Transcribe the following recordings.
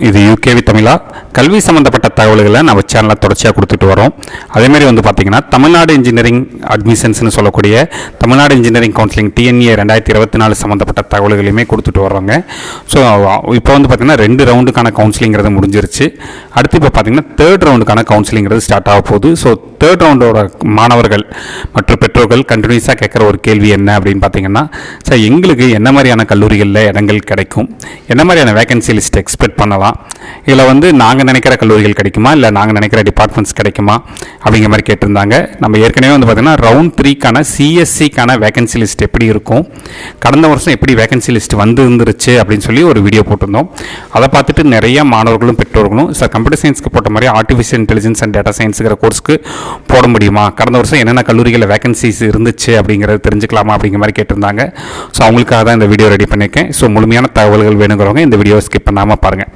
இது யூகேவி தமிழா. கல்வி சம்மந்தப்பட்ட தகவல்களை நம்ம சேனலில் தொடர்ச்சியாக கொடுத்துட்டு வரோம். அதேமாதிரி வந்து பார்த்திங்கன்னா தமிழ்நாடு இன்ஜினியரிங் அட்மிஷன்ஸ்னு சொல்லக்கூடிய தமிழ்நாடு இன்ஜினியரிங் கவுன்சிலிங் TNA 2024 சம்மந்தப்பட்ட தகவல்களையுமே கொடுத்துட்டு வர்றோங்க. ஸோ இப்போ வந்து பார்த்திங்கன்னா 2 ரவுண்டுக்கான கவுன்சிலிங்கிறது முடிஞ்சிருச்சு. அடுத்து இப்போ பார்த்திங்கன்னா 3rd ரவுண்டுக்கான கவுன்சிலிங்கிறது ஸ்டார்ட் ஆக போகுது. ஸோ 3rd ரவுண்டோட மாணவர்கள் மற்றும் பெற்றோர்கள் கண்டினியூஸாக கேட்குற ஒரு கேள்வி என்ன அப்படின்னு பார்த்தீங்கன்னா, சார் எங்களுக்கு என்ன மாதிரியான கல்லூரிகளில் இடங்கள் கிடைக்கும், என்ன மாதிரியான வேகன்சி லிஸ்ட் எக்ஸ்பெக்ட் பண்ணலாம், இதில் வந்து நாங்கள் நினைக்கிற கல்லூரிகள் கிடைக்குமா இல்லை நாங்கள் நினைக்கிற டிபார்ட்மெண்ட்ஸ் கிடைக்குமா அப்படிங்கிற மாதிரி கேட்டிருந்தாங்க. நம்ம ஏற்கனவே வந்து பார்த்திங்கன்னா ரவுண்ட் 3க்கான CSCக்கான வேகன்சி லிஸ்ட் எப்படி இருக்கும், கடந்த வருஷம் எப்படி வேகன்சி லிஸ்ட் வந்துருந்துருச்சு அப்படின்னு சொல்லி ஒரு வீடியோ போட்டிருந்தோம். அதை பார்த்துட்டு நிறைய மாணவர்களும் பெற்றோர்களும் சார் கம்ப்யூட்டர் சயின்ஸ்க்கு போட்ட மாதிரி ஆர்டிஃபிஷியல் இன்டெலிஜென்ஸ் அண்ட் டேட்டா சயின்ஸுங்கிற கோர்ஸ்க்கு போட முடியுமா, கடந்த வருஷம் என்னென்ன கல்லூரிகளில் வேகன்சிஸ் இருந்துச்சு அப்படிங்கிறது தெரிஞ்சுக்கலாமா அப்படிங்கிற மாதிரி கேட்டிருந்தாங்க. ஸோ அவங்களுக்காக தான் இந்த வீடியோ ரெடி பண்ணியிருக்கேன். ஸோ முழுமையான தகவல்கள் வேணுங்கிறவங்க இந்த வீடியோ ஸ்கிப் பண்ணாமல் பாருங்கள்.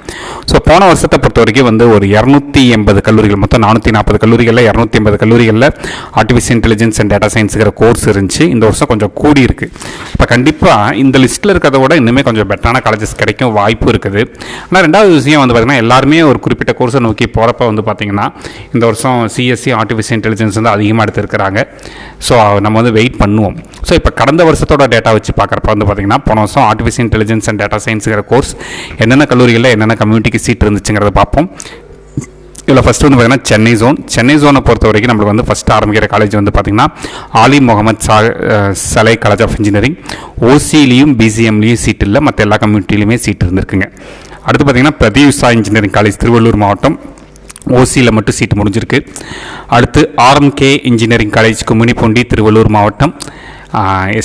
ஸோ போன வருஷத்தை பொறுத்த வரைக்கும் வந்து ஒரு 280 கல்லூரிகள், மொத்தம் 440 கல்லூரிகளில் 280 கல்லூரிகளில் ஆர்டிஃபிஷியல் இன்டெலிஜென்ஸ் அண்ட் டேட்டா சயின்ஸுங்கிற கோர்ஸ் இருந்துச்சு. இந்த வருஷம் கொஞ்சம் கூடி இருக்குது. இப்போ கண்டிப்பாக இந்த லிஸ்ட்டில் இருக்கிறத விட இன்னுமே கொஞ்சம் பெட்டரான காலேஜஸ் கிடைக்கும் வாய்ப்பு இருக்குது. ஆனால் ரெண்டாவது விஷயம் வந்து பார்த்திங்கன்னா எல்லாருமே ஒரு குறிப்பிட்ட கோர்ஸை நோக்கி போகிறப்ப வந்து பார்த்திங்கன்னா இந்த வருஷம் CSC ஆர்டிஃபிஷியல் இன்டெலிஜென்ஸ் வந்து அதிகமாக எடுத்துருக்கிறாங்க. ஸோ நம்ம வந்து வெயிட் பண்ணுவோம். ஸோ இப்போ கடந்த வருஷத்தோட டேட்டா வச்சு பார்க்குறப்ப வந்து பார்த்திங்கன்னா போன வருஷம் ஆர்டிஃபிஷியல் இன்டெலிஜென்ஸ் அண்ட் டேட்டா சயின்ஸுங்கிற கோர்ஸ் என்னென்ன கல்லூரிகளில் என்னென்ன கம்யூனிட்டிக்கு சீட் இருந்துச்சுங்கிறத பார்ப்போம். இதில் ஃபஸ்ட்டு வந்து பார்த்திங்கன்னா சென்னை ஜோனை பொறுத்த வரைக்கும் நம்மளுக்கு வந்து ஃபஸ்ட்டு ஆரம்பிக்கிற காலேஜ் வந்து பார்த்திங்கன்னா Aalim Muhammed Salegh college of engineering. OCலையும் BCMலையும் சீட் இல்லை, மற்ற எல்லா கம்யூனிட்டிலையுமே சீட் இருந்திருக்குங்க. அடுத்து பார்த்திங்கன்னா பிரதியுஷா இன்ஜினியரிங் காலேஜ் திருவள்ளூர் மாவட்டம், OCயில் மட்டும் சீட்டு முடிஞ்சிருக்கு. அடுத்து RMK engineering college Gummidipoondi Tiruvallur மாவட்டம்,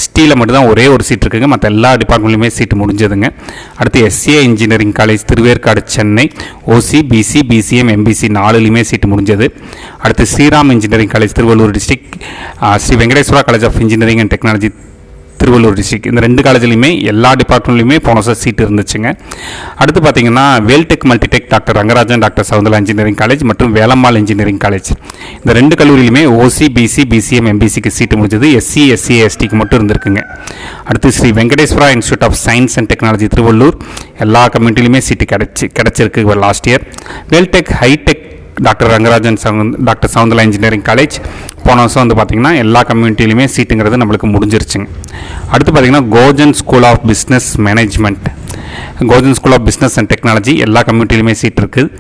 STயில் மட்டும்தான் ஒரே ஒரு சீட் இருக்குங்க, மற்ற எல்லா டிபார்ட்மெண்ட்லையுமே சீட்டு முடிஞ்சதுங்க. அடுத்து SA engineering college Thiruverkadu Chennai, OC BC BCM MBC 4லையுமே சீட்டு முடிஞ்சது. அடுத்து Sriram engineering college Tiruvallur district, Sri Venkateswara college of engineering and technology Tiruvallur district, இந்த 2 காலேஜ்லையுமே எல்லா டிபார்ட்மெண்ட்லையுமே போன வருஷம் சீட் இருந்துச்சுங்க. அடுத்து பார்த்தீங்கன்னா Vel Tech Multitech doctor Rangarajan doctor Soundara engineering college மற்றும் வேலம்மாள் இன்ஜினியரிங் காலேஜ், இந்த 2 கல்லூரியிலுமே OC BC BCM MBCக்கு சீட்டு முடிஞ்சது. SC SC STக்கு மட்டும் இருந்திருக்குங்க. அடுத்து Sri Venkateswara institute of science and technology Tiruvallur, எல்லா கம்யூனிட்டிலையுமே சீட்டு கிடைச்சிருக்கு last year. Veltech high tech doctor Rangarajan doctor Soundara engineering college போன வருஷம் வந்து பார்த்திங்கன்னா எல்லா கம்யூனிட்டிலையுமே சீட்டுங்கிறது நம்மளுக்கு முடிஞ்சிருச்சுங்க. அடுத்து பார்த்திங்கன்னா Gojan school of business management, Gojan school of business and technology எல்லா கம்யூனிட்டிலையுமே சீட் இருக்குது.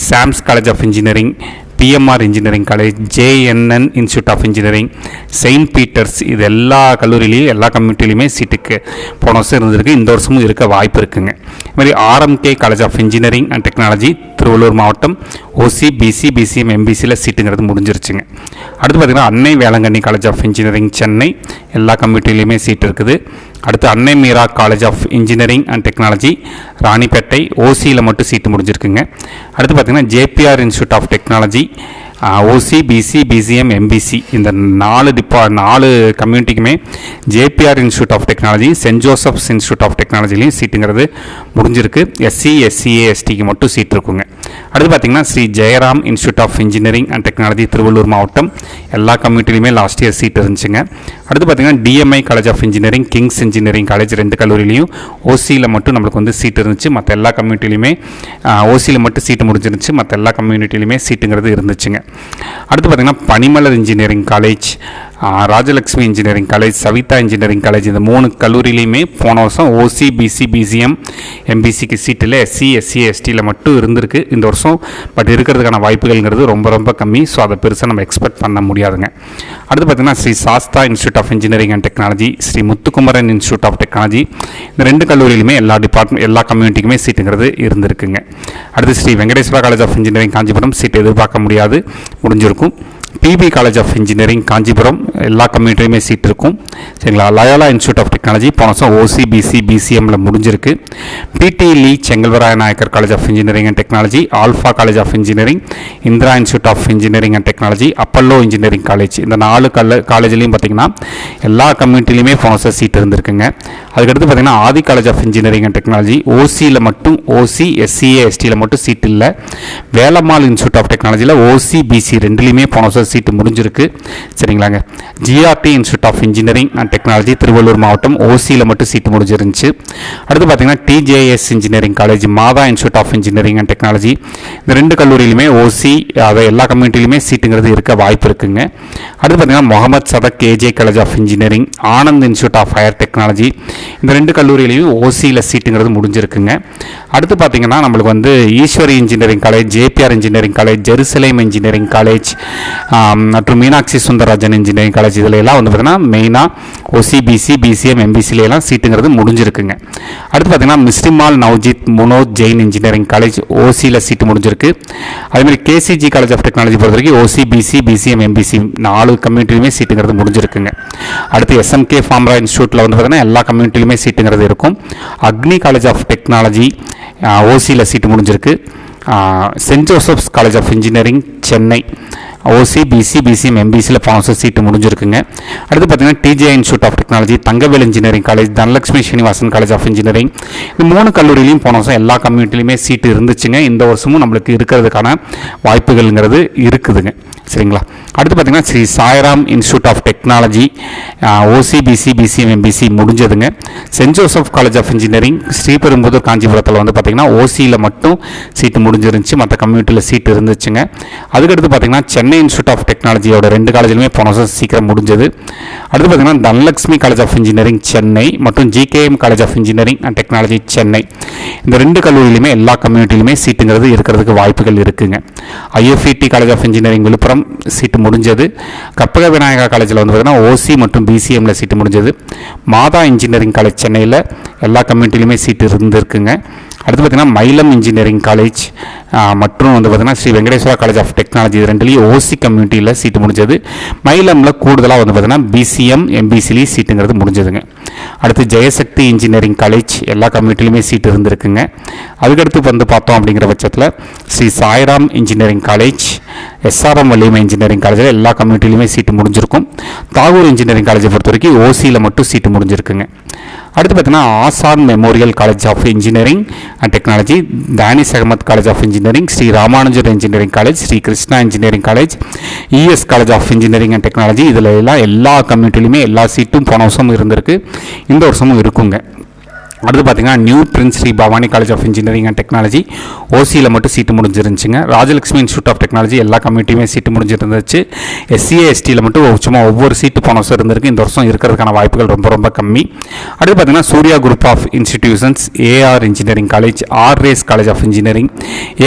Sams college of engineering, PMR engineering college, JNN institute of engineering, saint Peter's, இது எல்லா கல்லூரியிலையும் எல்லா கம்யூனிட்டிலையுமே சீட்டுக்கு போன வருஷம் இருந்திருக்கு, இந்த வருஷமும் இருக்க வாய்ப்பு இருக்குங்க. இதுமாதிரி RMK college of engineering and technology Tiruvallur மாவட்டம், OC BC BCM MBCயில் சீட்டுங்கிறது முடிஞ்சிருச்சுங்க. அடுத்து பார்த்திங்கன்னா Annai Velankanni college of engineering Chennai, எல்லா கம்யூனிட்டிலையுமே சீட் இருக்குது. அடுத்து Annai Meera college of engineering and technology Ranipet, OCயில் மட்டும் சீட்டு முடிஞ்சிருக்குங்க. அடுத்து பார்த்திங்கன்னா JPR institute of technology, OC BC BCM MBC, இந்த 4 கம்யூனிட்டிக்குமே JPR institute of technology, saint Joseph's institute of டெக்னாலஜிலையும் சீட்டுங்கிறது முடிஞ்சிருக்கு. SC SCA STக்கு மட்டும் சீட் இருக்குங்க. அடுத்து பார்த்திங்கன்னா Sri Jayaram institute of engineering and technology Tiruvallur மாவட்டம், எல்லா கம்யூனிட்டிலையுமே லாஸ்ட் இயர் சீட் இருந்துச்சுங்க. அடுத்து பார்த்திங்கன்னா DMI college of engineering, Kings engineering college, 2 கல்லூரிலையும் OCயில் மட்டும் நம்மளுக்கு வந்து சீட் இருந்துச்சு, மற்ற எல்லா கம்யூனிட்டிலையுமே OCயில் மட்டும் சீட்டு முடிஞ்சிருந்துச்சு, மற்ற எல்லா கம்யூனிட்டிலையுமே சீட்டுங்கிறது இருந்துச்சுங்க. அடுத்து பார்த்திங்கன்னா Panimalar engineering college, Rajalakshmi engineering college, Saveetha engineering college, இந்த 3 கல்லூரியிலையுமே போன வருஷம் OC BC BCM MBCக்கு சீட்டில் SC SC STயில் மட்டும் இருந்திருக்கு இந்த வருஷம். பட் இருக்கிறதுக்கான வாய்ப்புகள்ங்கிறது ரொம்ப ரொம்ப கம்மி. ஸோ அதை பெருசாக நம்ம எக்ஸ்பெக்ட் பண்ண முடியாதுங்க. அடுத்து பார்த்திங்கன்னா Sri Sastha institute of engineering and technology, Sri Muthukumaran institute of technology, இந்த 2 கல்லூரியிலுமே எல்லா கம்யூனிட்டிக்குமே சீட்டுங்கிறது இருந்திருக்குங்க. அடுத்து Sri Venkateswara college of engineering Kanchipuram, seat எதிர்பார்க்க முடியாது, முடிஞ்சிருக்கும். PB college of engineering Kanchipuram, எல்லா கம்யூனிட்டியுமே சீட் இருக்கும் சரிங்களா. லயோலா இன்ஸ்டியூட் ஆஃப் டெக்னாலஜி போன வருஷம் OC BC BCMல முடிஞ்சிருக்கு. PT Lee Chengalvaraya Naicker college of engineering and technology, Alpha college of engineering, Indira institute of engineering and technology, Apollo engineering college, இந்த 4 காலேஜ்லையும் பார்த்திங்கன்னா எல்லா கம்யூனிட்டிலையுமே போன வருஷம் சீட் இருந்திருக்குங்க. அதுக்கடுத்து பார்த்தீங்கன்னா Aadhi college of engineering and technology ஓசியில் மட்டும் ஓசி எஸ்சிஏ எஸ்டியில் மட்டும் சீட் இல்லை. வேலம்மாள் இன்ஸ்டியூட் ஆஃப் டெக்னாலஜியில் ஓசி பிசி ரெண்டுலேயுமே போன வருஷம் சீட்டு முடிஞ்சிருக்கு. சரிங்களாங்க. GRT institute of engineering and technology Tiruvallur மாவட்டம் ஓசியில் மட்டும் சீட்டு முடிஞ்சிருந்துச்சு. அடுத்து பார்த்தீங்கன்னா TJS engineering college Madha institute of engineering and technology இந்த ரெண்டு கல்லூரியிலுமே ஓசி அதை எல்லா கம்யூனிட்டிலையுமே சீட்டுங்கிறது இருக்க வாய்ப்பு இருக்குங்க. அடுத்து பார்த்தீங்கன்னா Mohamed Sathak AJ college of engineering Anand institute of higher technology இந்த ரெண்டு கல்லூரியிலையும் ஓசியில் சீட்டுங்கிறது முடிஞ்சிருக்குங்க. அடுத்து பார்த்தீங்கன்னா நம்மளுக்கு வந்து Eswari engineering college, JPR engineering college, Jerusalem engineering college மற்றும் மீனாட்சி சுந்தரராஜன் இன்ஜினியரிங் காலேஜ் இதில் எல்லாம் வந்து பார்த்தீங்கன்னா மெயினாக ஓசி பிசி பிசிஎம் எம்பிசிலாம் சீட்டுங்கிறது முடிஞ்சிருக்குங்க. அடுத்து பார்த்தீங்கன்னா மிஸ்ரிமால் நவ்ஜித் முனோத் ஜெயின் இன்ஜினியரிங் காலேஜ் ஓசியில் சீட்டு முடிஞ்சிருக்கு. அதேமாதிரி கேசிஜி காலேஜ் ஆஃப் டெக்னாலஜி பொறுத்த வரைக்கும் ஓசி பிசி பிசிஎம் எம்பிசி 4 கம்யூனிட்டிலுமே சீட்டுங்கிறது முடிஞ்சிருக்குங்க. அடுத்து எஸ்எம்கே ஃபார்மரா இன்ஸ்டியூட்டில் வந்து பார்த்தீங்கன்னா எல்லா கம்யூனிட்டிலுமே சீட்டுங்கிறது இருக்கும். அக்னி காலேஜ் ஆஃப் டெக்னாலஜி ஓசியில் சீட்டு முடிஞ்சிருக்கு. Saint Joseph's college of engineering Chennai OC BC BCM எம்பிசியில் போன வருஷம் சீட்டு முடிஞ்சிருக்குங்க. அடுத்து பார்த்தீங்கன்னா TJ institute of technology, Thangavel engineering college, Dhanalakshmi Srinivasan college of engineering இந்த 3 கல்லூரியிலையும் போன வருஷம் எல்லா கம்யூனிட்டிலையுமே சீட்டு இருந்துச்சுங்க. இந்த வருஷமும் நம்மளுக்கு இருக்கிறதுக்கான வாய்ப்புகள்ங்கிறது இருக்குதுங்க. சரிங்களா. அடுத்து பார்த்தீங்கன்னா Sri Sairam institute of technology OC BC BCM MBC முடிஞ்சதுங்க. Saint Joseph college of engineering Sriperumbudur காஞ்சிபுரத்தில் வந்து பார்த்தீங்கன்னா ஓசியில் மட்டும் சீட்டு முடிஞ்சிருந்துச்சு, மற்ற கம்யூனிட்டியில் சீட்டு இருந்துச்சுங்க. அதுக்கடுத்து பார்த்தீங்கன்னா சென்னை இன்ஸ்டியூட் ஆஃப் டெக்னாலஜியோட 2 காலேஜிலுமே போன வருஷம் சீக்கிரம் முடிஞ்சது. அடுத்து பார்த்தீங்கன்னா Dhanalakshmi college of engineering Chennai மற்றும் GKM college of engineering and technology Chennai இந்த 2 கல்லூரியிலுமே எல்லா கம்யூனிட்டிலுமே சீட்டுங்கிறது இருக்கிறதுக்கு வாய்ப்புகள் இருக்குங்க. IFET college of engineering Villupuram seat முடிஞ்சது. கற்பக விநாயகா காலேஜில் வந்து பார்த்தீங்கன்னா ஓசி மற்றும் பிசிஎம்மில் சீட்டு முடிஞ்சது. மாதா இன்ஜினியரிங் காலேஜ் சென்னையில் எல்லா கம்யூனிட்டிலுமே சீட்டு இருந்திருக்குங்க. அடுத்து பார்த்தீங்கன்னா மயிலம் இன்ஜினியரிங் காலேஜ் மற்றும் வந்து பார்த்தீங்கன்னா Sri Venkateswara college of technology இது ரெண்டுலேயும் ஓசி கம்யூனிட்டியில் சீட்டு முடிஞ்சது. மயிலமில் கூடுதலாக வந்து பார்த்தீங்கன்னா பிசிஎம் எம்பிசிலையும் சீட்டுங்கிறது முடிஞ்சதுங்க. அடுத்து ஜெயசக்தி இன்ஜினியரிங் காலேஜ் எல்லா கம்யூனிட்டிலையுமே சீட்டு இருந்திருக்குங்க. அதுக்கடுத்து வந்து பார்த்தோம் அப்படிங்கிற பட்சத்தில் Sri Sairam engineering college, SRM Valliammai engineering காலேஜில் எல்லா கம்யூனிட்டிலையுமே சீட்டு முடிஞ்சிருக்கும். தாகூர் இன்ஜினியரிங் காலேஜை பொறுத்த வரைக்கும் ஓசியில் மட்டும் சீட்டு முடிஞ்சிருக்குங்க. அடுத்து பார்த்தீங்கன்னா Aasaan memorial college of engineering and technology, Dhanish Ahmed college of engineering, Sri Ramanujar engineering college, Sri Krishna engineering college, ES college of engineering and technology இதில் எல்லாம் எல்லா கம்யூனிட்டிலையுமே எல்லா சீட்டும் போன வருஷமும் இருந்திருக்கு, இந்த வருஷமும் இருக்குங்க. அடுத்து பார்த்தீங்கன்னா new prince Shri Bhavani college of engineering and technology ஓசியில் மட்டும் சீட்டு முடிஞ்சிருந்துச்சுங்க. ராஜலட்சுமி இன்ஸ்டியூட் ஆஃப் டெக்னாலஜி எல்லா கம்யூனிட்டியுமே சீட்டு முடிஞ்சிருந்துச்சு. எஸ்சிஏ எஸ்டியில் மட்டும் சும்மா ஒவ்வொரு சீட்டு போன வருஷம் இருந்திருக்கு, இந்த வருஷம் இருக்கிறதுக்கான வாய்ப்புகள் ரொம்ப ரொம்ப கம்மி. அடுத்து பார்த்தீங்கன்னா Surya group of institutions, AR engineering college, ஆர்ரேஸ் college of engineering,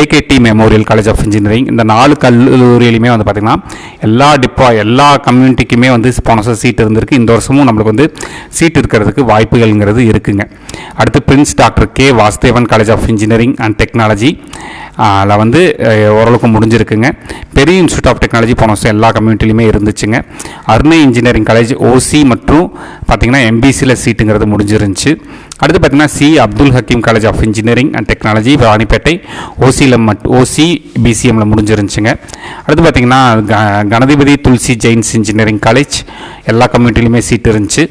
AKT memorial college of engineering இந்த 4 கல்லூரியிலுமே வந்து பார்த்திங்கன்னா எல்லா கம்யூனிட்டிக்குமே வந்து போன வருஷம் சீட்டு இருந்திருக்கு, இந்த வருஷமும் நம்மளுக்கு வந்து சீட்டு இருக்கிறதுக்கு வாய்ப்புகள்ங்கிறது இருக்குங்க. அடுத்து prince doctor K Vasudevan college of engineering and technology அதில் வந்து ஓரளவுக்கு முடிஞ்சிருக்குங்க. பெரிய இன்ஸ்டியூட் ஆஃப் டெக்னாலஜி போன வருஷம் எல்லா கம்யூனிட்டிலையுமே இருந்துச்சுங்க. அருணை இன்ஜினியரிங் காலேஜ் ஓசி மற்றும் பார்த்திங்கன்னா எம்பிசியில் சீட்டுங்கிறது முடிஞ்சிருந்துச்சு. அடுத்து பார்த்திங்கன்னா C Abdul Hakeem college of engineering and technology Ranipet ஓசியில் ஓசி பிசிஎம்மில் முடிஞ்சிருந்துச்சுங்க. அடுத்து பார்த்திங்கன்னா கணதிபதி துளசி ஜெயின்ஸ் இன்ஜினியரிங் காலேஜ் எல்லா கம்யூனிட்டிலையுமே சீட்டு இருந்துச்சு.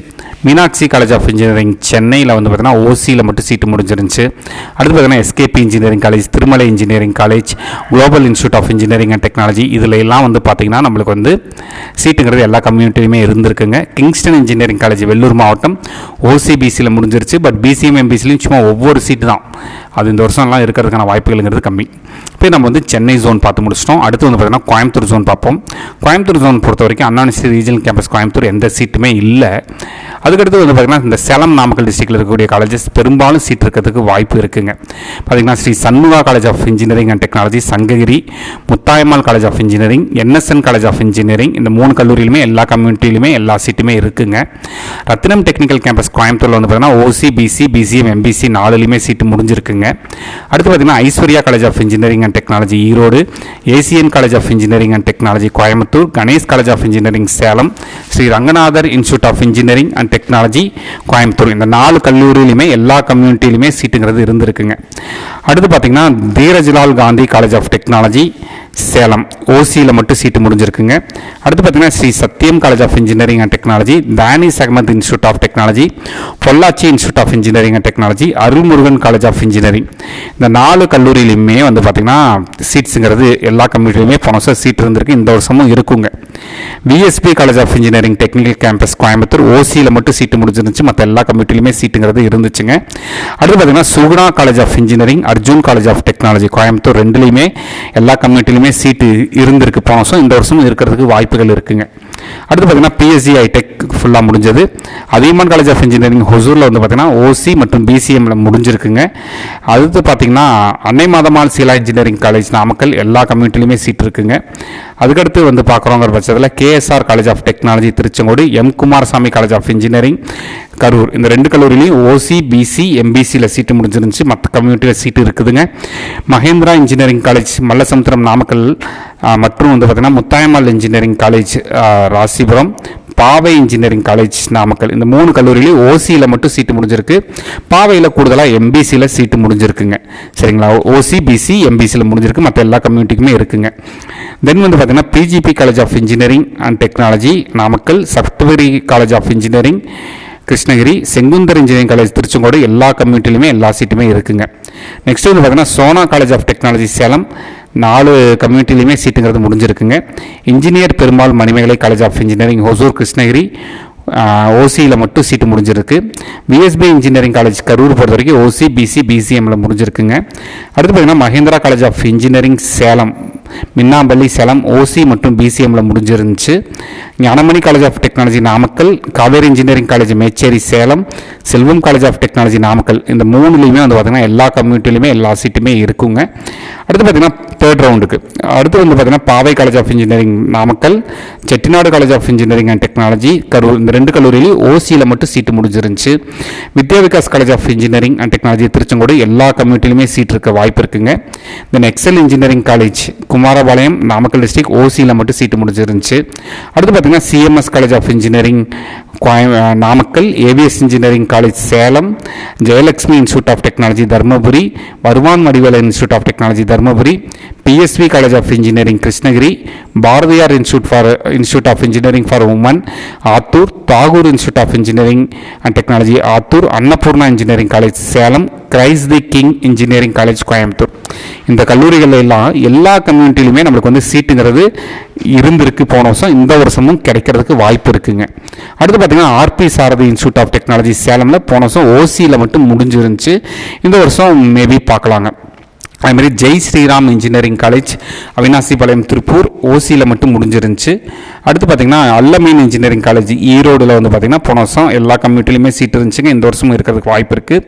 மீனாட்சி காலேஜ் ஆஃப் இன்ஜினியரிங் சென்னையில் வந்து பார்த்தீங்கன்னா ஓசியில் மட்டும் சீட்டு முடிஞ்சிருந்துச்சு. அடுத்து பார்த்தீங்கன்னா SKP engineering college, Thirumalai engineering college, global institute of engineering and technology இதில் எல்லாம் வந்து பார்த்திங்கன்னா நம்மளுக்கு வந்து சீட்டுங்கிறது எல்லா கம்யூனிட்டிலையுமே இருந்திருக்குங்க. கிங்ஸ்டன் இன்ஜினியரிங் காலேஜ் வெள்ளூர் மாவட்டம் ஓசிபிசியில் முடிஞ்சிருச்சு. பட் பிசிஎம் எம்பிசிலையும் சும்மா ஒவ்வொரு சீட்டு தான், அது இந்த வருஷம்லாம் இருக்கிறதுக்கான வாய்ப்புகள்ங்கிறது கம்மி. இப்போ நம்ம வந்து சென்னை ஜோன் பார்த்து முடிச்சிட்டோம். அடுத்து வந்து பார்த்திங்கன்னா கோயம்புத்தூர் ஜோன் பார்ப்போம். கோயம்புத்தூர் ஜோன் பொறுத்த வரைக்கும் அண்ணா யூனிவர்சிட்டி ரீஜனல் கேம்பஸ் கோயம்புத்தூர் எந்த சீட்டுமே இல்லை. அதுக்கடுத்து வந்து பார்த்திங்கன்னா இந்த சேலம் நாமக்கல் டிஸ்ட்ரிக்டில் இருக்கக்கூடிய காலேஜஸ் பெரும்பாலும் சீட் இருக்கிறதுக்கு வாய்ப்பு இருக்குங்க. பார்த்திங்கன்னா Sri Shanmugha college of engineering and technology, Sankagiri, Muthayammal college of engineering, NSN college of engineering இந்த 3 கல்லூரியிலுமே எல்லா கம்யூனிட்டியிலுமே எல்லா சீட்டுமே இருக்குங்க. ரத்தினம் டெக்னிக்கல் கேம்பஸ் கோயம்புத்தூரில் வந்து பார்த்திங்கன்னா ஓசி பிசி பிசிஎம் எம்பிசி 4லையுமே சீட்டு முடிஞ்சிருக்குங்க. அடுத்து பார்த்திங்கன்னா Aishwarya college of engineering and technology Erode, Asian college of engineering and technology Coimbatore, Ganesh college of engineering Salem, Sri Ranganathar institute of engineering and technology Coimbatore இந்த 4 கல்லூரியிலுமே எல்லா கம்யூனிட்டியிலுமே சீட்டுங்கிறது இருந்திருக்குங்க. அடுத்து பார்த்திங்கன்னா Dheerajlal Gandhi college of technology Salem ஓசியில் மட்டும் சீட்டு முடிஞ்சிருக்குங்க. அடுத்து பார்த்தீங்கன்னா Sri Sathyam college of engineering and technology, Danish Ahmed institute of technology, Pollachi institute of engineering and technology, Arulmurugan college of engineering. இந்த 4 கல்லூரியிலுமே வந்து பார்த்திங்கன்னா சீட்ஸுங்கிறது எல்லா கம்யூனிட்டிலுமே போன வருஷம் சீட் இருந்திருக்கு, இந்த வருஷமும் இருக்குங்க. VSB college of engineering technical campus Coimbatore ஓசியில் மட்டும் சீட்டு முடிஞ்சிருந்துச்சு, மற்ற எல்லா கம்யூனிட்டிலுமே சீட்டுங்கிறது இருந்துச்சுங்க. அடுத்து பார்த்தீங்கன்னா Suguna college of engineering, Arjun college of technology Coimbatore ரெண்டுலேயுமே எல்லா கம்யூனிட்டிலுமே சீட்டு இருந்திருக்கு போன வருஷம், இந்த வருஷமும் இருக்கிறதுக்கு வாய்ப்புகள் இருக்குங்க. அடுத்து பார்த்தீங்கன்னா பிஎஸ்சி ஐடெக் ஃபுல்லாக முடிஞ்சது. அதியமான் காலேஜ் ஆஃப் இன்ஜினியரிங் ஹொசூரில் வந்து பார்த்தீங்கன்னா ஓசி மற்றும் பிசிஎம்ல முடிஞ்சிருக்குங்க. அடுத்து பார்த்தீங்கன்னா அன்னை மாதமால் சீலா இன்ஜினியரிங் காலேஜ் நாமக்கல் எல்லா கம்யூனிட்டிலையுமே சீட் இருக்குங்க. அதுக்கடுத்து வந்து பார்க்குறோங்கிற பட்சத்தில் KSR college of technology Tiruchengode, M Kumarasamy college of engineering Karur, இந்த 2 கல்லூரிலையும் ஓசி பிசி எம்பிசியில் சீட்டு முடிஞ்சிருந்துச்சு, மற்ற கம்யூனிட்டியில் சீட்டு இருக்குதுங்க. மகேந்திரா இன்ஜினியரிங் காலேஜ் மல்லசமுத்திரம் நாமக்கல் மற்றும் வந்து பார்த்திங்கன்னா முத்தாயம்மாள் இன்ஜினியரிங் காலேஜ் ராசிபுரம், பாவை இன்ஜினியரிங் காலேஜ் நாமக்கல், இந்த 3 கல்லூரியிலையும் ஓசியில் மட்டும் சீட்டு முடிஞ்சிருக்கு. பாவையில் கூடுதலாக எம்பிசியில் சீட்டு முடிஞ்சிருக்குங்க. சரிங்களா, ஓசி பிசி எம்பிசியில் முடிஞ்சிருக்கு, மற்ற எல்லா கம்யூனிட்டிக்குமே இருக்குங்க. தென் வந்து பார்த்தீங்கன்னா PGP college of engineering and technology Namakkal, Sapthagiri college of engineering Krishnagiri, Sengunthar engineering college Tiruchengode எல்லா கம்யூனிட்டிலுமே எல்லா சீட்டுமே இருக்குங்க. நெக்ஸ்ட் வந்து பார்த்தீங்கன்னா Sona college of technology Salem 4 கம்யூனிட்டிலையுமே சீட்டுங்கிறது முடிஞ்சிருக்குங்க. Engineer Perumal Manimekalai college of engineering Hosur Krishnagiri ஓசியில் மட்டும் சீட்டு முடிஞ்சிருக்கு. விஎஸ்பி இன்ஜினியரிங் காலேஜ் கரூர் பொறுத்த வரைக்கும் ஓசி பிசி பிசிஎம்மில் முடிஞ்சிருக்குங்க. அடுத்து பார்த்தீங்கன்னா Mahendra college of engineering Salem Minnampalli Salem OC மற்றும் பிசிஎம்மில் முடிஞ்சிருந்துச்சு. Gnanamani college of technology Namakkal, Kaveri engineering college Mecheri Salem, Selvam college of technology Namakkal, இந்த 3லையுமே வந்து பார்த்திங்கன்னா எல்லா கம்யூனிட்டிலையுமே எல்லா சீட்டுமே இருக்குங்க. அடுத்து பார்த்திங்கன்னா தேர்ட் ரவுண்டுக்கு அடுத்து வந்து பார்த்திங்கன்னா Paavai college of engineering Namakkal, Chettinad college of engineering and technology Karur, இந்த 2 கல்லூரியிலையும் ஓசியில் மட்டும் சீட்டு முடிஞ்சிருந்துச்சு. Vidya Vikas college of engineering and technology Tiruchengode எல்லா கம்யூனிட்டிலையுமே சீட் இருக்க வாய்ப்பு இருக்குங்க. Then Excel engineering college Kumarapalayam Namakkal district ஓசியில் மட்டும் சீட்டு முடிஞ்சிருந்துச்சு. அடுத்து பார்த்திங்கன்னா CMS college of engineering Namakkal, AVS engineering college Salem, Jayalakshmi institute of technology Dharmapuri, Varuvan Vadivelan institute of technology Dharmapuri, PSV college of engineering Krishnagiri, Bharathiyar institute of engineering for women Attur, Tagore institute of engineering and technology Attur, Annapoorna engineering college Salem, Christ the king engineering college Coimbatore. இந்த கல்லூரிகள் எல்லாம் எல்லா கம்யூனிட்டிலையுமே நம்மளுக்கு வந்து சீட்டுங்கிறது இருந்திருக்கு போன வருஷம், இந்த வருஷமும் கிடைக்கிறதுக்கு வாய்ப்பு இருக்குங்க. அடுத்து பார்த்தீங்கன்னா RP Sarathy institute of technology சேலமில் போன வருஷம் ஓசியில் மட்டும் முடிஞ்சிருந்துச்சு, இந்த வருஷம் மேபி பார்க்கலாங்க. அதுமாதிரி ஜெய் ஸ்ரீராம் இன்ஜினியரிங் காலேஜ் அவினாசிபாளையம் திருப்பூர் ஓசியில் மட்டும் முடிஞ்சிருந்துச்சு. அடுத்து பார்த்திங்கன்னா அல்லமீன் இன்ஜினியரிங் காலேஜ் ஈரோடில் வந்து பார்த்திங்கன்னா போன வருஷம் எல்லா கம்யூனிட்டிலையுமே சீட் இருந்துச்சுங்க, இந்த வருஷமும் இருக்கிறதுக்கு வாய்ப்பு இருக்குது.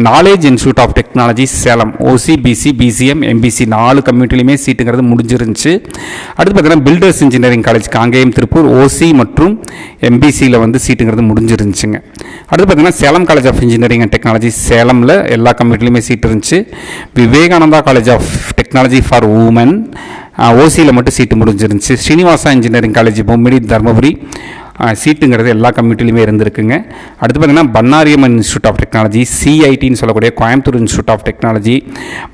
Knowledge institute of technology Salem OC BC BCM MBC 4 கம்யூனிட்டிலையுமே சீட்டுங்கிறது முடிஞ்சிருந்துச்சு. அடுத்து பார்த்திங்கன்னா builders engineering college Kangeyam Tiruppur OC மற்றும் எம்பிசியில் வந்து சீட்டுங்கிறது முடிஞ்சிருந்துச்சுங்க. அடுத்து பார்த்திங்கன்னா Salem college of engineering and technology சேலமில் எல்லா கம்யூனிட்டிலையுமே சீட் இருந்துச்சு. Vivekananda college of technology for women ஓசியில் மட்டும் சீட்டு முடிஞ்சிருந்துச்சு. ஸ்ரீனிவாசா இன்ஜினியரிங் காலேஜ் பொம்மிடி தருமபுரி சீட்டுங்கிறது எல்லா கம்யூனிட்டிலையுமே இருந்திருக்குங்க. அடுத்து பார்த்திங்கன்னா பன்னாரியம்மன் இன்ஸ்டியூட் ஆஃப் டெக்னாலஜி சிஐடின்னு சொல்லக்கூடிய Coimbatore institute of technology,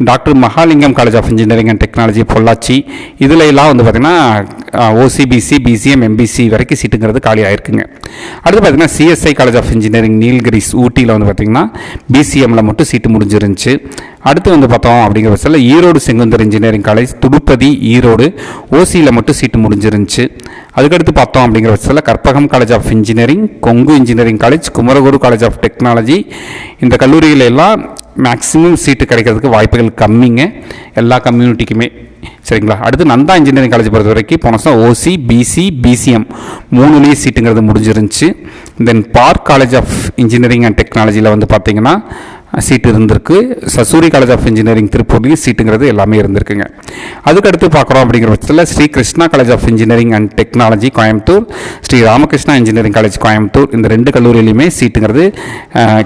doctor Mahalingam college of engineering and technology Pollachi, இதில் எல்லாம் வந்து பார்த்திங்கன்னா ஓசிபிசி பிசிஎம் எம்பிசி வரைக்கும் சீட்டுங்கிறது காலி ஆயிருக்குங்க. அடுத்து பார்த்திங்கன்னா CSI college of engineering Nilgiris ஊட்டியில் வந்து பார்த்திங்கன்னா பிசிஎம்மில் மட்டும் சீட்டு முடிஞ்சிருந்துச்சு. அடுத்து வந்து பார்த்தோம் அப்படிங்கிற பட்சத்தில் ஈரோடு செங்குந்தர் இன்ஜினியரிங் காலேஜ் துடுப்பதி ஈரோடு ஓசியில் மட்டும் சீட்டு முடிஞ்சிருந்துச்சு. அதுக்கடுத்து பார்த்தோம் அப்படிங்கிற பட்சத்தில் Karpagam college of engineering, Kongu engineering college, Kumaraguru college of technology, இந்த கல்லூரிகள் எல்லாம் மேக்ஸிமம் சீட்டு கிடைக்கிறதுக்கு வாய்ப்புகள் கம்மிங்க எல்லா கம்யூனிட்டிக்குமே. சரிங்களா. அடுத்து நந்தா இன்ஜினியரிங் காலேஜ் பொறுத்த வரைக்கும் போன வருஷம் ஓசி பிசி பிசிஎம் 3லேயே சீட்டுங்கிறது முடிஞ்சிருந்துச்சு. Then Park college of engineering and டெக்னாலஜியில் வந்து பார்த்திங்கன்னா சீட்டு இருந்திருக்கு. சசூரி காலேஜ் ஆஃப் இன்ஜினியரிங் திருப்பூர்லேயும் சீட்டுங்கிறது எல்லாமே இருந்திருக்குங்க. அதுக்கடுத்து பார்க்குறோம் அப்படிங்கிற பட்சத்தில் Sri Krishna college of engineering and technology Coimbatore, Sri Ramakrishna engineering college Coimbatore, இந்த 2 கல்லூரியிலையுமே சீட்டுங்கிறது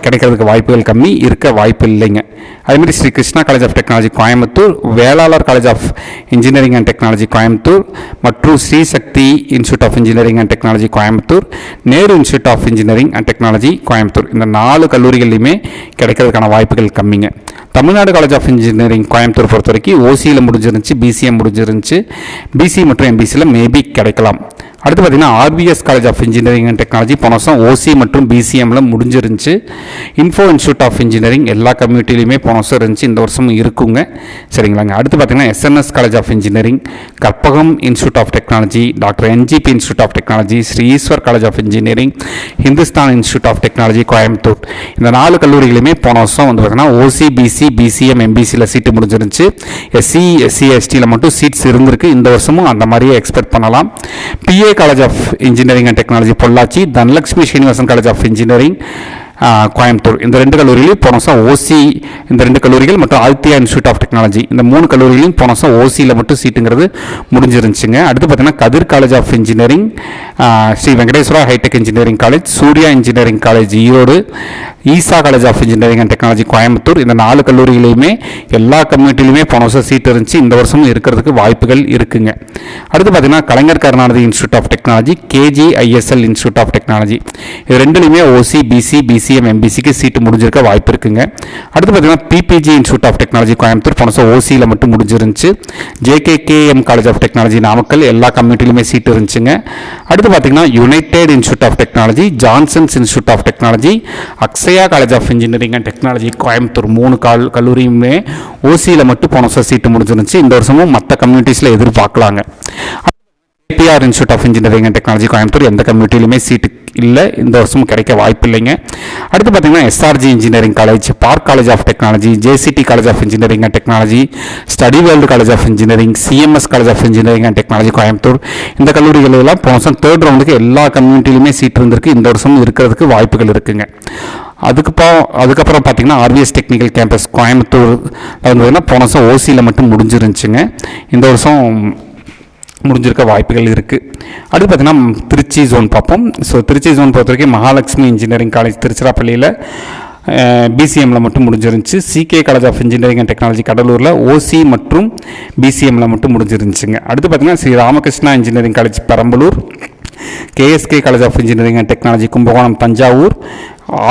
கிடைக்கிறதுக்கு வாய்ப்புகள் கம்மி, இருக்க வாய்ப்பு இல்லைங்க. அதேமாதிரி Sri Krishna college of technology Coimbatore, Velalar college of engineering and technology Coimbatore மற்றும் Sri Sakthi institute of engineering and technology Coimbatore, Nehru institute of engineering and technology Coimbatore, இந்த 4 கல்லூரிகள்லையுமே கிடைக்கிறது கிடைக்கிறதுக்கான வாய்ப்புகள் கம்மிங்க. Tamil Nadu college of engineering Coimbatore பொறுத்த வரைக்கும் ஓசியில் முடிஞ்சிருந்துச்சு, பிசிஎம் முடிஞ்சிருந்துச்சு, பிசி மற்றும் எம்பிசியில் மேபி கிடைக்கலாம். அடுத்து பார்த்தீங்கன்னா RPS college of engineering and technology போன வருஷம் ஓசி மற்றும் பிசிஎம்ல முடிஞ்சிருந்துச்சு. இன்ஃபோ இன்ஸ்டியூட் ஆஃப் இன்ஜினியரிங் எல்லா கம்யூனிட்டிலையுமே போன வருஷம் இருந்துச்சு, இந்த வருஷமும் இருக்குங்க. சரிங்களாங்க. அடுத்து பார்த்தீங்கன்னா SNS college of engineering, Karpagam institute of technology, doctor NGP institute of technology, Sri Eshwar college of engineering, Hindusthan institute of technology Coimbatore, இந்த 4 கல்லூரிகளுமே போன வருஷம் வந்து பார்த்தீங்கன்னா ஓசி, பிசி, பிசிஎம், எம்பிசியில் சீட்டு முடிஞ்சிருந்துச்சு. எஸ்சி, எஸ்சி, எஸ்டியில் மட்டும் சீட்ஸ் இருந்திருக்கு. இந்த வருஷமும் அந்த மாதிரியே எக்ஸ்பெக்ட் பண்ணலாம். PA college of engineering and technology Pollachi, Dhanalakshmi Srinivasan college of engineering Coimbatore, இந்த 2 கல்லூரிகளையும் போன வருஷம் ஓசி, இந்த 2 கல்லூரிகள் மற்றும் ஆதித்யா இன்ஸ்டியூட் ஆஃப் டெக்னாலஜி, இந்த 3 கல்லூரிகளையும் போன வருஷம் ஓசியில் மட்டும் சீட்டுங்கிறது முடிஞ்சிருந்துச்சுங்க. அடுத்து பார்த்தீங்கன்னா Kathir college of engineering, Sri Venkateswara hi tech engineering college, Surya engineering college Erode, Easa college of engineering and technology Coimbatore, இந்த 4 கல்லூரிகளையுமே எல்லா கம்யூனிட்டிலையுமே போன வருஷம் சீட் இருந்துச்சு, இந்த வருஷமும் இருக்கிறதுக்கு வாய்ப்புகள் இருக்குங்க. அடுத்து பார்த்தீங்கன்னா Kalaignar Karunanidhi institute of technology, KGISL institute of technology, இது 2லையுமே ஓசி, பிசி, பிசிஎம், எம்பிசிக்கு சீட்டு முடிஞ்சிருக்க வாய்ப்பு இருக்குங்க. அடுத்து பார்த்தீங்கன்னா PPG institute of technology Coimbatore போன வருஷம் ஓசியில் மட்டும் முடிஞ்சிருந்துச்சு. JKKM college of technology Namakkal, எல்லா கம்யூனிட்டிலையுமே சீட் இருந்துச்சுங்க. அடுத்து பார்த்தீங்கன்னா united institute of technology, Jansons institute of technology, Akshaya college of engineering and technology Coimbatore, 3 கல்லூரியுமே ஓசியில் மட்டும் போன வருஷம் சீட்டு முடிஞ்சிருந்துச்சு. இந்த வருஷமும் மற்ற கம்யூனிட்டிஸில் எதிர்பார்க்கலாங்க. APR institute of engineering and technology Coimbatore, எந்த கம்யூனிட்டிலையுமே சீட்டு இல்லை, இந்த வருஷமும் கிடைக்க வாய்ப்பு இல்லைங்க. அடுத்து பார்த்தீங்கன்னா SRG engineering college, park college of technology, JCT college of engineering and technology, study world college of engineering, CMS college of engineering and technology Coimbatore, இந்த கல்லூரிகள் எல்லாம் போன வருஷம் 3rd ரவுண்டுக்கு எல்லா கம்யூனிட்டிலையுமே சீட் இருந்திருக்கு, இந்த வருஷம் இருக்கிறதுக்கு வாய்ப்புகள் இருக்குங்க. அதுக்கப்புறம் பார்த்தீங்கன்னா ஆர்விஎஸ் டெக்னிக்கல் கேம்பஸ் கோயம்புத்தூர் வந்து போன வருஷம் ஓசியில் மட்டும் முடிஞ்சிருந்துச்சுங்க, இந்த வருஷம் முடிஞ்சிருக்க வாய்ப்புகள் இருக்குது. அடுத்து பார்த்திங்கன்னா திருச்சி ஜோன் பார்ப்போம். ஸோ திருச்சி ஜோன் பொறுத்த வரைக்கும் மகாலட்சுமி இன்ஜினியரிங் காலேஜ் திருச்சிராப்பள்ளியில் பிசிஎம்மில் மட்டும் முடிஞ்சிருந்துச்சு. CK college of engineering and technology கடலூரில் ஓசி மற்றும் பிசிஎம்மில் மட்டும் முடிஞ்சிருந்துச்சுங்க. அடுத்து பார்த்திங்கன்னா Sri Ramakrishna engineering college Perambalur, KSK college of engineering and technology Kumbakonam Thanjavur,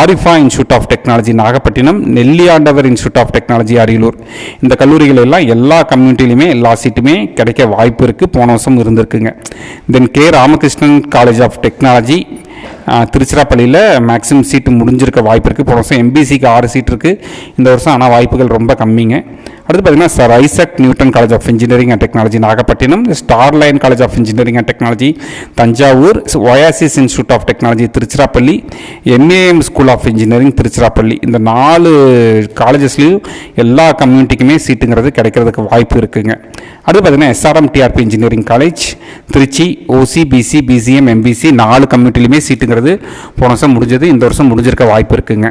Arifa institute of technology Nagapattinam, Nelliandavar institute of technology Ariyalur, இந்த கல்லூரிகள் எல்லாம் எல்லா கம்யூனிட்டிலையுமே எல்லா சீட்டுமே கிடைக்க வாய்ப்பு இருக்குது, போன வருஷம் இருந்திருக்குங்க. Then K Ramakrishnan college of technology திருச்சிராப்பள்ளியில் மேக்ஸிமம் சீட்டு முடிஞ்சிருக்க வாய்ப்பு இருக்குது. போன வருஷம் எம்பிசிக்கு 6 சீட் இருக்குது, இந்த வருஷம் ஆனால் வாய்ப்புகள் ரொம்ப கம்மிங்க. அடுத்து பார்த்தீங்கன்னா sir Isaac Newton college of engineering and technology Nagapattinam, Starline college of engineering and technology Thanjavur, Oasis institute of technology Tiruchirappalli, MAM school of engineering Tiruchirappalli, இந்த 4 காலேஜஸ்லையும் எல்லா கம்யூனிட்டிக்குமே சீட்டுங்கிறது கிடைக்கிறதுக்கு வாய்ப்பு இருக்குங்க. அடுத்து பார்த்தீங்கன்னா எஸ்ஆர்எம்டிஆர்பி இன்ஜினியரிங் காலேஜ் திருச்சி, ஓசி, பிசி, பிசிஎம், எம்பிசி 4 கம்யூனிட்டிலையுமே சீட்டுங்கிறது போன வருஷம் முடிஞ்சது, இந்த வருஷம் முடிஞ்சிருக்க வாய்ப்பு இருக்குங்க.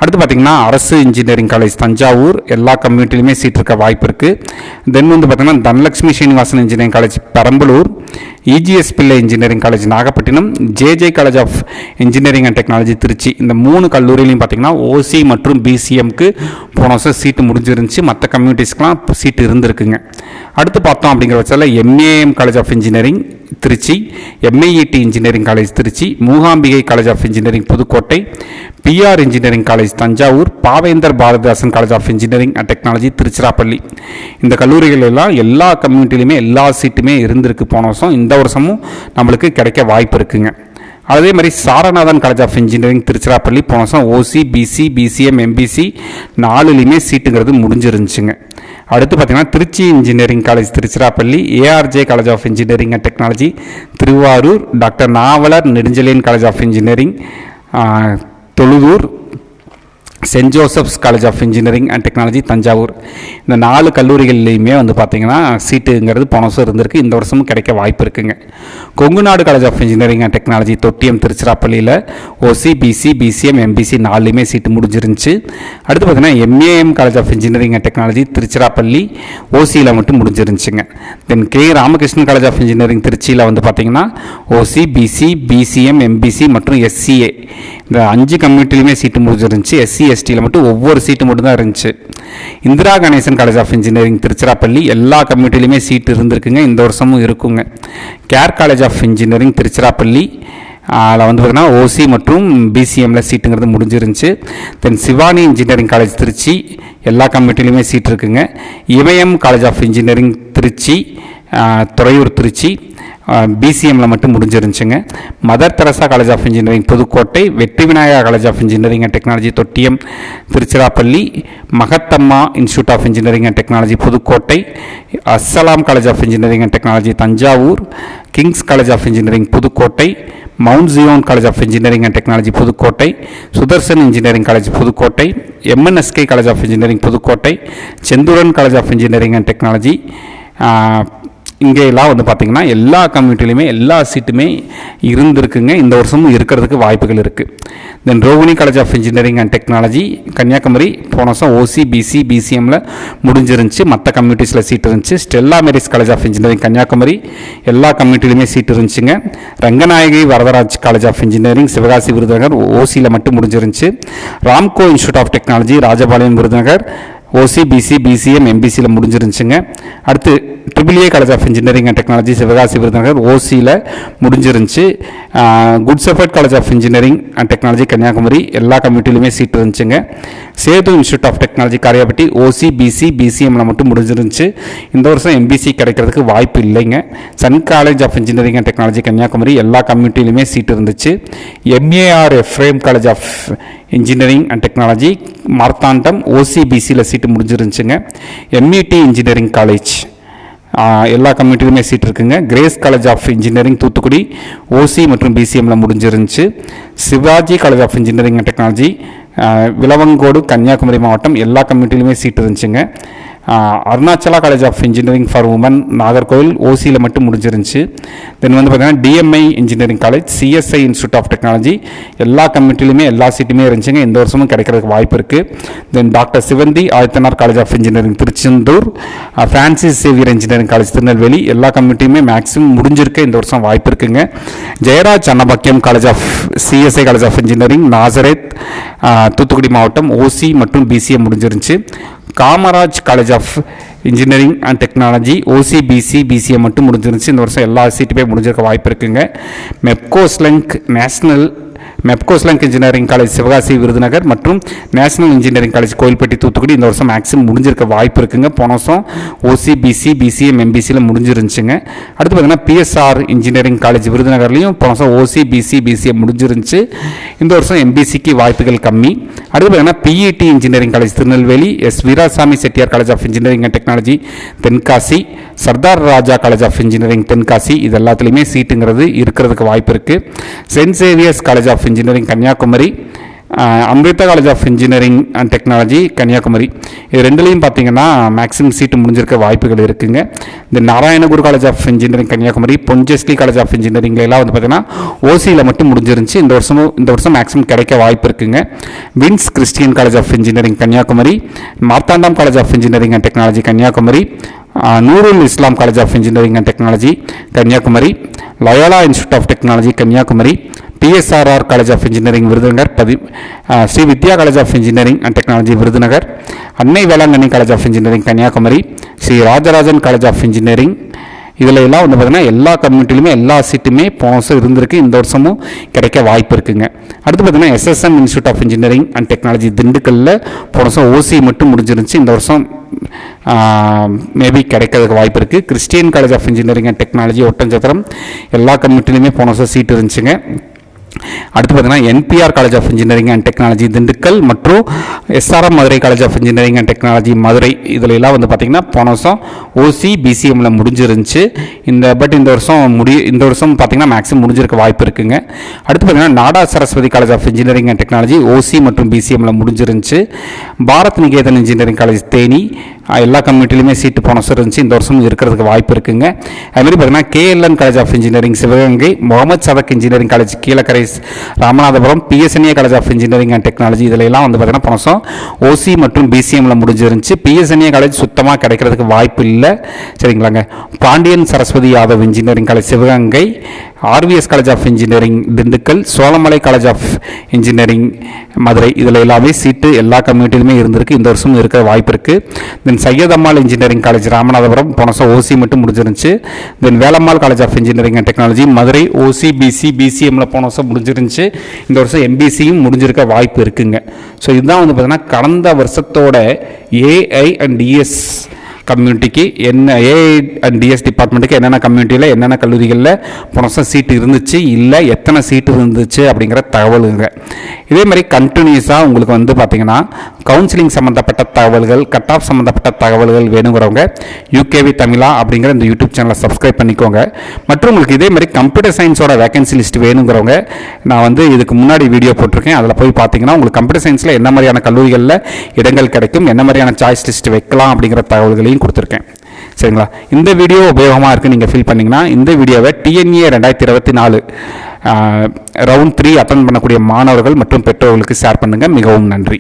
அடுத்து பார்த்தீங்கன்னா அரசு இன்ஜினியரிங் காலேஜ் தஞ்சாவூர், எல்லா கம்யூனிட்டிலையுமே சீட் இருக்க வாய்ப்பு இருக்குது. தென் வந்து பார்த்தீங்கன்னா Dhanalakshmi Srinivasan engineering college Perambalur, EGS Pillai engineering college Nagapattinam, JJ college of engineering and technology Trichy, இந்த 3 கல்லூரியிலையும் பார்த்தீங்கன்னா ஓசி மற்றும் பிசிஎம்க்கு போன வருஷம் சீட்டு முடிஞ்சிருந்துச்சு, மற்ற கம்யூனிட்டிஸ்க்கெலாம் சீட்டு இருந்திருக்குங்க. அடுத்து பார்த்தோம் அப்படிங்கிற பட்சத்தில் MAM college of engineering Trichy, MIET engineering college Trichy, Mookambigai college of engineering Pudukkottai, PR engineering college Thanjavur, Pavendar Bharathidasan college of engineering and technology Tiruchirappalli, இந்த கல்லூரிகள் எல்லாம் எல்லா கம்யூனிட்டிலையுமே எல்லா சீட்டுமே இருந்திருக்கு போன வருஷம், இந்த வருஷமும் நம்மளுக்கு கிடைக்க வாய்ப்பு இருக்குங்க. அதே மாதிரி Saranathan college of engineering Tiruchirappalli போன வருஷம் ஓசி, பிசி, பிசிஎம், எம்பிசி 4லையுமே சீட்டுங்கிறது முடிஞ்சிருந்துச்சுங்க. அடுத்து பார்த்தீங்கன்னா Trichy engineering college Tiruchirappalli, ARJ college of engineering and technology Thiruvarur, doctor Navalar Nedunchezhiyan college of engineering Thozhudur, saint Joseph's college of engineering and technology Thanjavur, இந்த 4 கல்லூரிகள்லையுமே வந்து பார்த்திங்கன்னா சீட்டுங்கிறது போன வருஷம் இருந்திருக்கு, இந்த வருஷமும் கிடைக்க வாய்ப்பு இருக்குங்க. Kongunadu college of engineering and technology Thottiam திருச்சிராப்பள்ளியில் ஓசி, பிசி, பிசிஎம், எம்பிசி 4லையுமே சீட்டு முடிஞ்சிருந்துச்சு. அடுத்து பார்த்திங்கன்னா MAM college of engineering and technology Tiruchirappalli ஓசியில் மட்டும் முடிஞ்சிருந்துச்சுங்க. Then K Ramakrishnan college of engineering திருச்சியில் வந்து பார்த்திங்கன்னா ஓசி, பிசி, பிசிஎம், எம்பிசி மற்றும் எஸ்சிஏ இந்த 5 கம்யூனிட்டிலையுமே சீட்டு முடிஞ்சிருந்துச்சு. எஸ்சி எஸ்டியில் மட்டும் ஒவ்வொரு சீட்டு மட்டும் தான் இருந்துச்சு. Indira Ganesan college of engineering Tiruchirappalli எல்லா கம்யூனிட்டிலையுமே சீட்டு இருந்திருக்குங்க, இந்த வருஷமும் இருக்குங்க. Care college of engineering Tiruchirappalli, அதில் வந்து பார்த்திங்கன்னா ஓசி மற்றும் பிசிஎம்மில் சீட்டுங்கிறது முடிஞ்சிருந்துச்சு. Then Shivani engineering college Trichy எல்லா கம்யூனிட்டிலையுமே சீட் இருக்குங்க. Imayam college of engineering Trichy, Thuraiyur Trichy பிசிஎம்மில் மட்டும் முடிஞ்சிருந்துச்சுங்க. Mother Teresa college of engineering Pudukkottai, Vetri Vinayaka college of engineering and technology Thottiam Tiruchirappalli, Mahathamma institute of engineering and technology Pudukkottai, Assalam college of engineering and technology Thanjavur, Kings college of engineering Pudukkottai, Mount Zion college of engineering and technology Pudukkottai, Sudharsan engineering college Pudukkottai, MNSK college of engineering Pudukkottai, Senthuran college of engineering and technology. இங்கே எல்லாம் வந்து பார்த்திங்கன்னா எல்லா கம்யூனிட்டிலையுமே எல்லா சீட்டுமே இருந்திருக்குங்க. இந்த வருஷமும் இருக்கிறதுக்கு வாய்ப்புகள் இருக்குது. Then Rohini college of engineering and technology Kanyakumari போன வருஷம் ஓசி பிசி பிசிஎம்மில் முடிஞ்சிருந்துச்சு, மற்ற கம்யூனிட்டிஸில் சீட் இருந்துச்சு. Stella Maris college of engineering Kanyakumari எல்லா கம்யூனிட்டிலையுமே சீட் இருந்துச்சுங்க. Ranganayagi Varadaraj college of engineering Sivakasi Virudhunagar ஓசியில் மட்டும் முடிஞ்சிருந்துச்சு. Ramco institute of technology Rajapalayam Virudhunagar OC BC BCM எம்பிசியில் முடிஞ்சிருந்துச்சுங்க. அடுத்து triple A college of engineering and technology Sivakasi Virudhunagar ஓசியில் முடிஞ்சிருந்துச்சு. Good Shepherd college of engineering and technology Kanyakumari எல்லா கம்யூனிட்டிலையுமே சீட் இருந்துச்சுங்க. Sethu institute of technology Kariapatti OC BC பிசிஎம்மில் மட்டும் முடிஞ்சிருந்துச்சு. இந்த வருஷம் எம்பிசி கிடைக்கிறதுக்கு வாய்ப்பு இல்லைங்க. Sun college of engineering and technology Kanyakumari எல்லா கம்யூனிட்டிலையுமே சீட் இருந்துச்சு. MAR Ephrem college of engineering and technology Marthandam ஓசிபிசியில் சீட்டு முடிஞ்சிருந்துச்சுங்க. எம்இடி இன்ஜினியரிங் காலேஜ் எல்லா கம்யூனிட்டிலுமே சீட் இருக்குங்க. Grace college of engineering Thoothukudi OC மற்றும் பிசிஎம்மில் முடிஞ்சிருந்துச்சு. Shivaji college of engineering and technology Vilavancode Kanyakumari மாவட்டம் எல்லா கம்யூனிட்டிலுமே சீட் இருந்துச்சுங்க. Arunachala college of engineering for women Nagercoil ஓசியில் மட்டும் முடிஞ்சிருந்துச்சு. தென் வந்து பார்த்திங்கன்னா TMI engineering college CSI institute of technology எல்லா கம்யூனிட்டிலுமே எல்லா சீட்டுமே இருந்துச்சுங்க. இந்த வருஷமும் கிடைக்கிறதுக்கு வாய்ப்பு இருக்குது. Then doctor Sivanthi Adithanar college of engineering Tiruchendur, Francis Xavier engineering college Tirunelveli எல்லா கம்யூனிட்டியுமே மேக்ஸிமம் முடிஞ்சிருக்கு. இந்த வருஷம் வாய்ப்பு இருக்குங்க. Jayaraj Annapackiam college of CSI college of engineering Nazareth Thoothukudi மாவட்டம் ஓசி மற்றும் பிசிஎம் முடிஞ்சிருந்துச்சு. Kamaraj college of engineering and technology OC BC BCM மட்டும் முடிஞ்சிருந்துச்சு. இந்த வருஷம் எல்லா சீட்டுமே முடிஞ்சிருக்க வாய்ப்பு இருக்குங்க. மெப்கோஸ்லங்க் இன்ஜினியரிங் காலேஜ் சிவகாசி விருதுநகர் மற்றும் national engineering college Kovilpatti Thoothukudi இந்த வருஷம் மேக்ஸிமம் முடிஞ்சிருக்க வாய்ப்பு இருக்குங்க. போன வருஷம் ஓசி பிசி பிசிஎம் எம்பிசியில் முடிஞ்சிருந்துச்சுங்க. அடுத்து பார்த்தீங்கன்னா பிஎஸ்ஆர் இன்ஜினியரிங் காலேஜ் விருதுநகர்லையும் போன வருஷம் ஓசி பிசி பிசிஎம் முடிஞ்சிருந்துச்சு. இந்த வருஷம் எம்பிசிக்கு வாய்ப்புகள் கம்மி. அடுத்து பார்த்தீங்கன்னா PET engineering college Tirunelveli, S Veerasamy Chettiar college of engineering and technology Tenkasi, Sardar Raja college of engineering Tenkasi இது எல்லாத்துலேயுமே சீட்டுங்கிறது இருக்கிறதுக்கு வாய்ப்பு இருக்குது. Saint Xavier's college of engineering Kanyakumari, Amrita college of engineering and technology Kanyakumari இது ரெண்டுலேயும் பார்த்தீங்கன்னா மேக்ஸிமம் சீட்டு முடிஞ்சிருக்க வாய்ப்புகள் இருக்குங்க. இந்த Narayana Guru college of engineering Kanyakumari, Ponjesly college of இன்ஜினியரிங்லாம் வந்து பார்த்தீங்கன்னா ஓசியில் மட்டும் முடிஞ்சிருந்துச்சு. இந்த வருஷம் மேக்ஸிமம் கிடைக்க வாய்ப்பு இருக்குங்க. Vins Christian college of engineering Kanyakumari, Marthandam college of engineering and technology Kanyakumari, Noorul Islam college of engineering and technology Kanyakumari, Loyola institute of technology Kanyakumari, PSRR college of engineering Virudhunagar, Sri Vidya college of engineering and technology Virudhunagar, Annai Velankanni college of engineering Kanyakumari, Sri Rajarajan college of engineering இதில் எல்லாம் வந்து பார்த்திங்கன்னா எல்லா கம்யூனிட்டிலுமே எல்லா சீட்டுமே போன வருஷம் இருந்திருக்கு. இந்த வருஷமும் கிடைக்க வாய்ப்பு இருக்குங்க. அடுத்து பார்த்திங்கன்னா SSM institute of engineering and technology திண்டுக்கல்லில் போன வருஷம் ஓசி மட்டும் முடிஞ்சிருந்துச்சு. இந்த வருஷம் மேபி கிடைக்கிறதுக்கு வாய்ப்பு இருக்குது. Christian college of engineering and technology Oddanchatram எல்லா கம்யூனிட்டிலையுமே போன வருஷம் சீட்டு இருந்துச்சுங்க. அடுத்து பார்த்தீங்கன்னா NPR college of engineering and technology Dindigul மற்றும் SRM Madurai college of engineering and technology Madurai இதில் எல்லாம் வந்து பார்த்திங்கன்னா போன வருஷம் ஓசி பிசிஎம்மில் முடிஞ்சிருந்துச்சு. இந்த வருஷம் பார்த்திங்கன்னா மேக்ஸிமம் முடிஞ்சிருக்க வாய்ப்பு இருக்குங்க. அடுத்து பார்த்திங்கன்னா Nadar Saraswathi college of engineering and technology OC மற்றும் பிசிஎம்மில் முடிஞ்சிருந்துச்சு. பாரத் நிகேதன் இன்ஜினியரிங் காலேஜ் தேனி எல்லா கம்யூனிட்டிலையுமே சீட்டு போன வருஷம் இருந்துச்சு. இந்த வருஷம் இருக்கிறதுக்கு வாய்ப்பு இருக்குங்க. அதுமாதிரி பார்த்திங்கன்னா KLN college of engineering Sivaganga, Mohamed Sathak engineering college Kilakarai Ramanathapuram PSNA college of engineering and technology இதில் எல்லாம் வந்து பார்த்தீங்கன்னா போன வருஷம் ஓசி மற்றும் பிசிஎம்ல முடிஞ்சிருந்துச்சு. பிஎஸ்என்ஏ காலேஜ் சுத்தமாக கிடைக்கிறதுக்கு வாய்ப்பு இல்லை. சரிங்களாங்க. Pandian Saraswathi Yadav engineering college Sivaganga, RVS college of engineering Dindigul, Solamalai college of engineering Madurai இதில் எல்லாமே சீட்டு எல்லா கம்யூனிட்டிலுமே இருந்திருக்கு. இந்த வருஷம் இருக்க வாய்ப்பு இருக்குது. Then Syed Ammal engineering college Ramanathapuram போன வருஷம் ஓசி மட்டும் முடிஞ்சிருந்துச்சு. Then Velammal college of engineering and technology Madurai OC BC பிசிஎம்ல போன வருஷம் முடிஞ்சிருந்துச்சு. இந்த வருஷம் எம்பிசியும் முடிஞ்சிருக்க வாய்ப்பு இருக்குங்க. ஸோ இதுதான் வந்து பார்த்தீங்கன்னா கடந்த வருஷத்தோட ஏஐ அண்ட் டிஎஸ் கம்யூனிட்டிக்கு என்ன ஏஐ அண்ட் டிஎஸ் டிபார்ட்மெண்ட்டுக்கு என்னென்ன கம்யூனிட்டியில் என்னென்ன கல்லூரிகளில் போன வருஷம் சீட்டு இருந்துச்சு, இல்லை எத்தனை சீட்டு இருந்துச்சு அப்படிங்கிற தகவலுங்க. இதே மாதிரி கண்டினியூஸாக உங்களுக்கு வந்து பார்த்தீங்கன்னா கவுன்சிலிங் சம்மந்தப்பட்ட தகவல்கள், கட் ஆஃப் சம்மந்தப்பட்ட தகவல்கள் வேணுங்கிறவங்க யூகேவி தமிழா அப்படிங்கிற இந்த யூடியூப் சேனலை சப்ஸ்கிரைப் பண்ணிக்கோங்க. மற்றும் உங்களுக்கு இதே மாதிரி கம்ப்யூட்டர் சயின்ஸோட வேகன்சி லிஸ்ட் வேணுங்கிறவங்க நான் வந்து இதுக்கு முன்னாடி வீடியோ போட்டிருக்கேன். அதில் போய் பார்த்தீங்கன்னா உங்களுக்கு கம்ப்யூட்டர் சயின்ஸில் என்ன மாதிரியான கல்லூரிகளில் இடங்கள் கிடைக்கும், என்ன மாதிரியான சாய்ஸ் லிஸ்ட் வைக்கலாம் அப்படிங்கிற தகவல்களையும் கொடுத்துருக்கேன். சரிங்களா. இந்த வீடியோ உபயோகமாக இருக்குது நீங்கள் ஃபீல் பண்ணிங்கன்னா இந்த வீடியோவை டிஎன்ஏ 2024 ரவுண்ட் 3 அட்டன் பண்ணக்கூடிய மாணவர்கள் மற்றும் பெற்றோர்களுக்கு ஷேர் பண்ணுங்கள். மிகவும் நன்றி.